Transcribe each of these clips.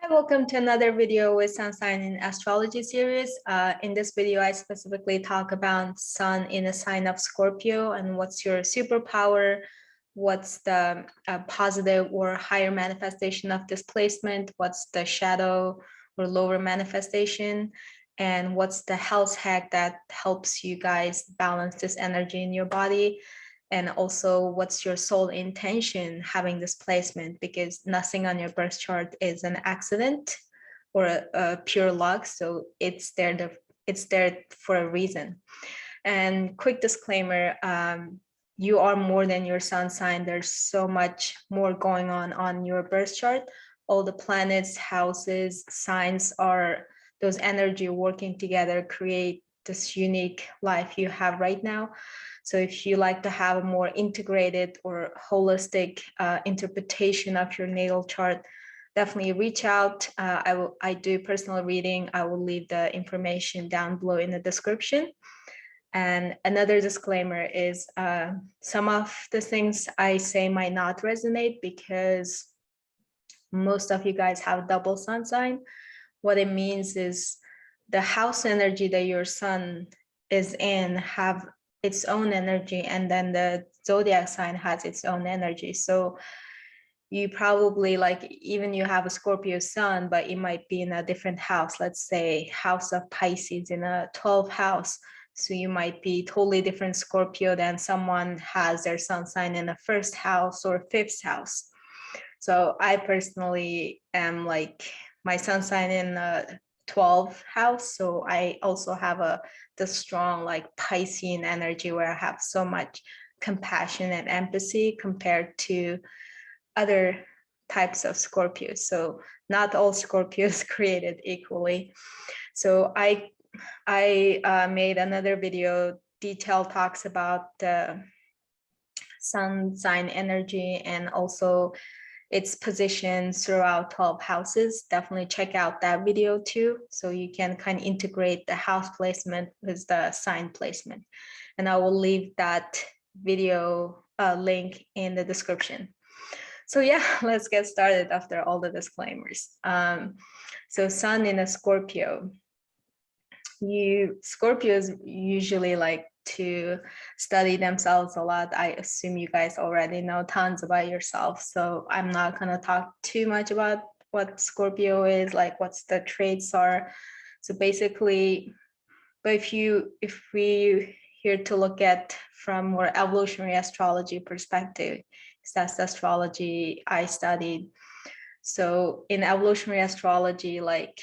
Hi, welcome to another video with Sun Sign in Astrology series. In this video, I specifically talk about Sun in a sign of Scorpio and what's your superpower, what's the positive or higher manifestation of this placement, what's the shadow or lower manifestation, and what's the health hack that helps you guys balance this energy in your body. And also what's your soul intention having this placement, because nothing on your birth chart is an accident or a pure luck. So it's there for a reason. And quick disclaimer, you are more than your sun sign. There's so much more going on your birth chart. All the planets, houses, signs are those energy working together create this unique life you have right now. So if you like to have a more integrated or holistic interpretation of your natal chart, definitely reach out. I do personal reading. I will leave the information down below in the description. And another disclaimer is some of the things I say might not resonate because most of you guys have double sun sign. What it means is the house energy that your sun is in have its own energy, and then the zodiac sign has its own energy. So you probably, like, even you have a Scorpio sun, but it might be in a different house, let's say house of Pisces in a 12th house. So you might be totally different Scorpio than someone has their sun sign in the 1st house or 5th house. So I personally am like my sun sign in the 12th house. So I also have the strong like Piscean energy where I have so much compassion and empathy compared to other types of Scorpios. So not all Scorpios created equally. So I made another video, detailed talks about the sun sign energy and also its position throughout 12 houses. Definitely check out that video too, so you can kind of integrate the house placement with the sign placement. And I will leave that video link in the description. So yeah, let's get started after all the disclaimers. So sun in a Scorpio. Scorpios usually like to study themselves a lot. I assume you guys already know tons about yourself, so I'm not going to talk too much about what Scorpio is, like what's the traits are. So basically, but if we here to look at from more evolutionary astrology perspective, that's the astrology I studied. So in evolutionary astrology, like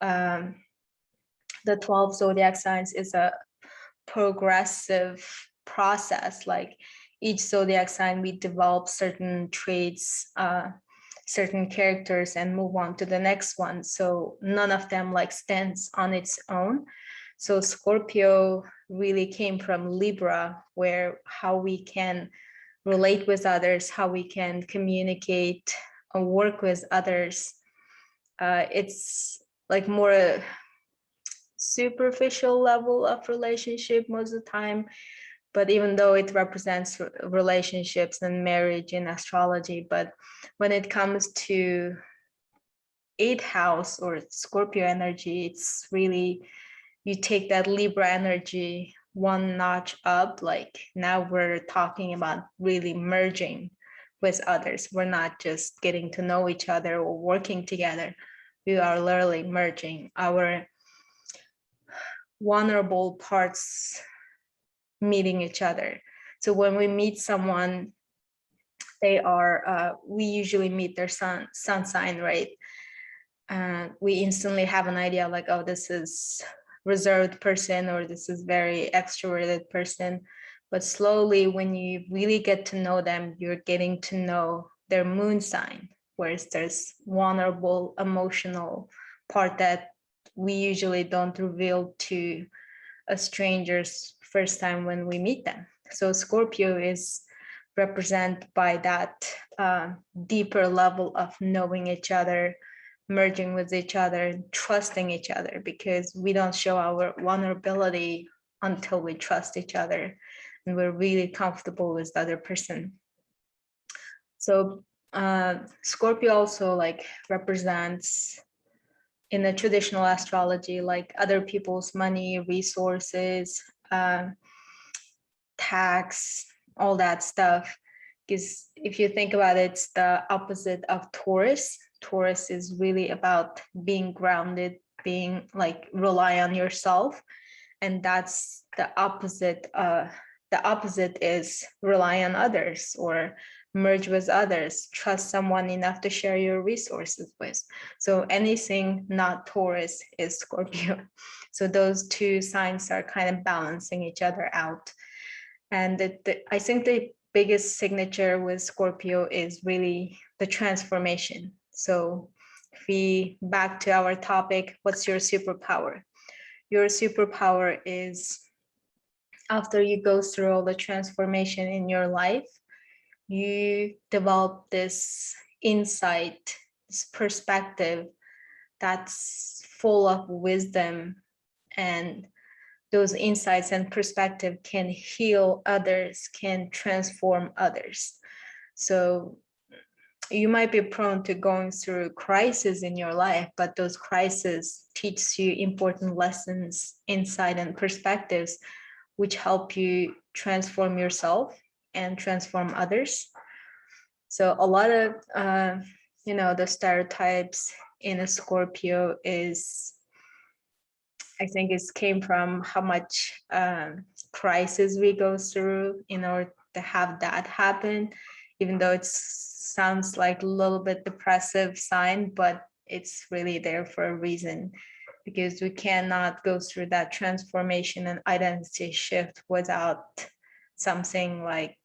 the 12 zodiac signs is a progressive process. Like each zodiac sign, we develop certain traits, certain characters, and move on to the next one. So none of them like stands on its own. So Scorpio really came from Libra, where how we can relate with others, how we can communicate and work with others. It's like more superficial level of relationship most of the time, but even though it represents relationships and marriage in astrology, but when it comes to 8th house or Scorpio energy, it's really, you take that Libra energy one notch up. Like now we're talking about really merging with others. We're not just getting to know each other or working together. We are literally merging our vulnerable parts, meeting each other. So when we meet someone, they are we usually meet their sun sign, right? We instantly have an idea like, oh, this is reserved person or this is very extroverted person. But slowly, when you really get to know them, you're getting to know their moon sign, whereas there's vulnerable emotional part that we usually don't reveal to a stranger's first time when we meet them. So Scorpio is represented by that deeper level of knowing each other, merging with each other, trusting each other, because we don't show our vulnerability until we trust each other and we're really comfortable with the other person. So Scorpio also like represents in the traditional astrology, like other people's money, resources, tax, all that stuff. Because if you think about it, it's the opposite of Taurus. Taurus is really about being grounded, being like rely on yourself, and that's the opposite. The opposite is rely on others or merge with others, trust someone enough to share your resources with. So anything not Taurus is Scorpio. So those two signs are kind of balancing each other out. And I think the biggest signature with Scorpio is really the transformation. So if we back to our topic, what's your superpower? Your superpower is after you go through all the transformation in your life, you develop this insight, this perspective that's full of wisdom, and those insights and perspective can heal others, can transform others. So you might be prone to going through crises in your life, but those crises teach you important lessons, insight, and perspectives, which help you transform yourself and transform others. So a lot of, the stereotypes in a Scorpio is, I think it came from how much crisis we go through in order to have that happen, even though it sounds like a little bit depressive sign, but it's really there for a reason, because we cannot go through that transformation and identity shift without something like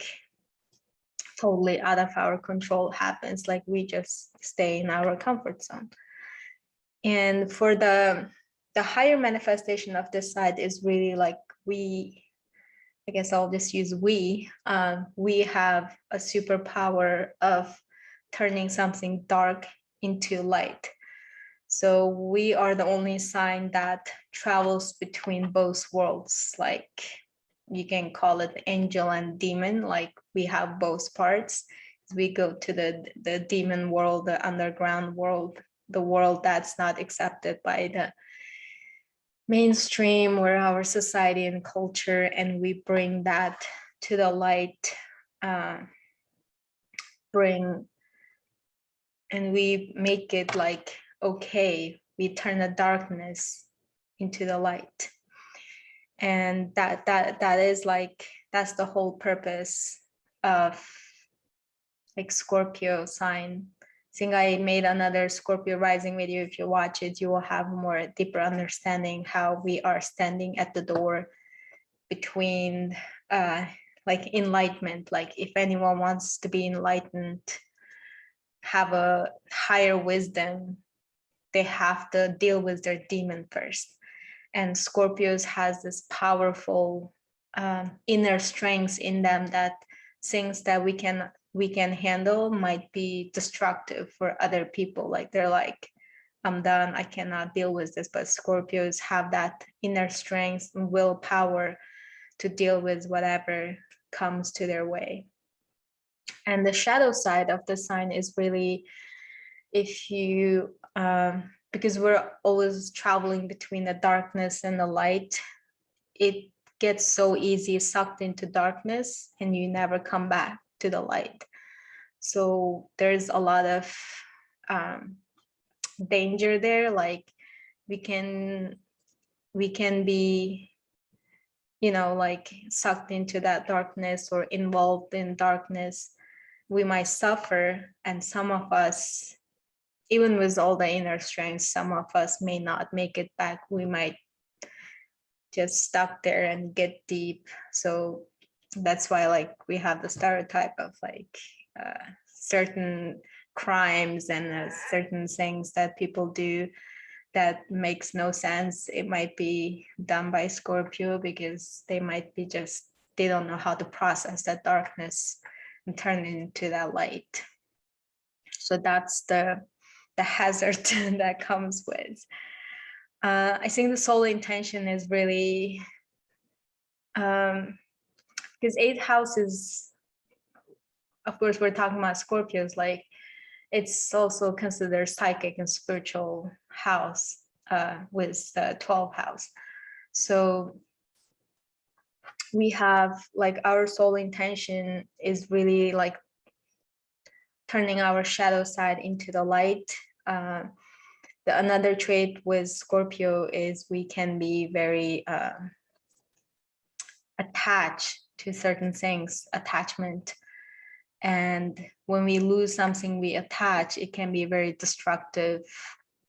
totally out of our control happens, like we just stay in our comfort zone. And for the higher manifestation of this side is really like I guess I'll just use we have a superpower of turning something dark into light. So we are the only sign that travels between both worlds. Like you can call it angel and demon, like we have both parts. We go to the demon world, the underground world, the world that's not accepted by the mainstream or our society and culture, and we bring that to the light, and we make it like, okay, we turn the darkness into the light. And that is like, that's the whole purpose of like Scorpio sign. I think I made another Scorpio rising video. If you watch it, you will have more deeper understanding how we are standing at the door between like enlightenment. Like if anyone wants to be enlightened, have a higher wisdom, they have to deal with their demon first. And Scorpios has this powerful inner strengths in them, that things that we can handle might be destructive for other people. Like they're like, I'm done, I cannot deal with this. But Scorpios have that inner strength and willpower to deal with whatever comes to their way. And the shadow side of the sign is really, if you because we're always traveling between the darkness and the light, it gets so easy sucked into darkness and you never come back to the light. So there's a lot of danger there. Like we can be, like sucked into that darkness or involved in darkness. We might suffer, and some of us, even with all the inner strength, some of us may not make it back. We might just stuck there and get deep. So that's why like we have the stereotype of like certain crimes and certain things that people do that makes no sense. It might be done by Scorpio because they might be just, they don't know how to process that darkness and turn it into that light. So that's the hazard that comes with. I think the soul intention is really, because 8th house is, of course, we're talking about Scorpios, like it's also considered psychic and spiritual house with the 12th house. So we have like our soul intention is really like turning our shadow side into the light. Another trait with Scorpio is we can be very attached to certain things, attachment. And when we lose something we attach, it can be very destructive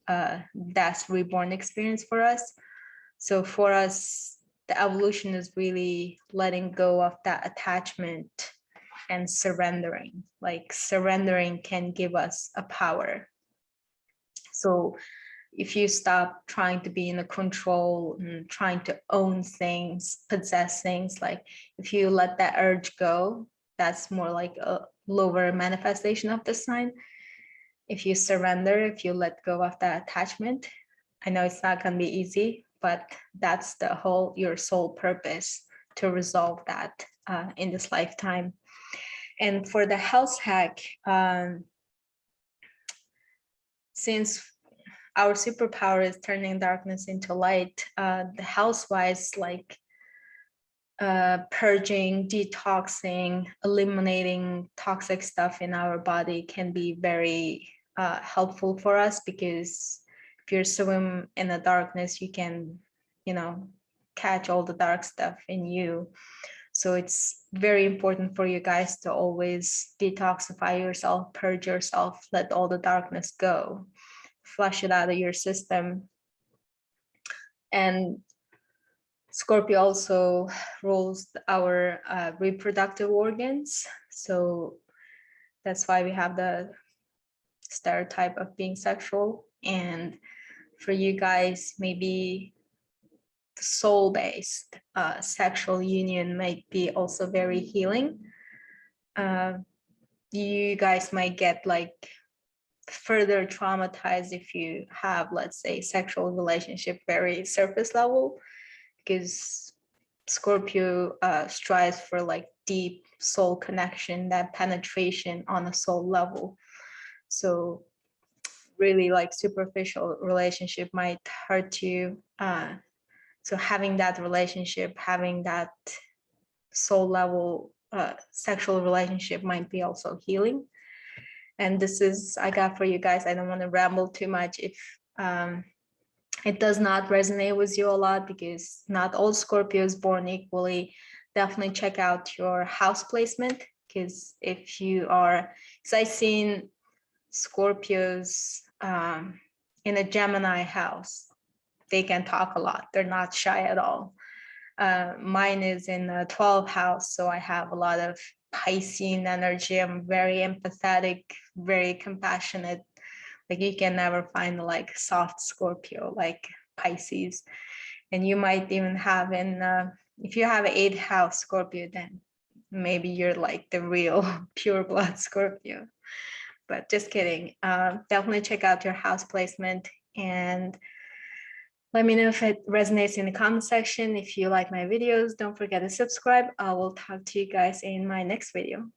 death reborn experience for us. So for us, the evolution is really letting go of that attachment and surrendering. Like surrendering can give us a power. So if you stop trying to be in the control and trying to own things, possess things, like if you let that urge go, that's more like a lower manifestation of the sign. If you surrender, if you let go of that attachment, I know it's not going to be easy, but that's the whole your soul purpose, to resolve that in this lifetime. And for the health hack, since our superpower is turning darkness into light, the health wise, like purging, detoxing, eliminating toxic stuff in our body can be very helpful for us, because if you're swim in the darkness, you can, you know, catch all the dark stuff in you. So it's very important for you guys to always detoxify yourself, purge yourself, let all the darkness go, flush it out of your system. And Scorpio also rules our reproductive organs. So that's why we have the stereotype of being sexual. And for you guys, maybe the soul-based sexual union might be also very healing. You guys might get like further traumatized if you have, let's say, sexual relationship very surface level, because Scorpio strives for like deep soul connection, that penetration on a soul level. So really like superficial relationship might hurt you. So having that relationship, having that soul level sexual relationship might be also healing. And this is I got for you guys. I don't want to ramble too much if it does not resonate with you a lot, because not all Scorpios born equally. Definitely check out your house placement, because if you are, because I've seen Scorpios in a Gemini house, they can talk a lot. They're not shy at all. Mine is in a 12th house, so I have a lot of Piscean energy. I'm very empathetic, very compassionate. Like you can never find like soft Scorpio like Pisces. And you might even have if you have an 8th house Scorpio, then maybe you're like the real pure blood Scorpio. But just kidding. Definitely check out your house placement and let me know if it resonates in the comment section. If you like my videos, don't forget to subscribe. I will talk to you guys in my next video.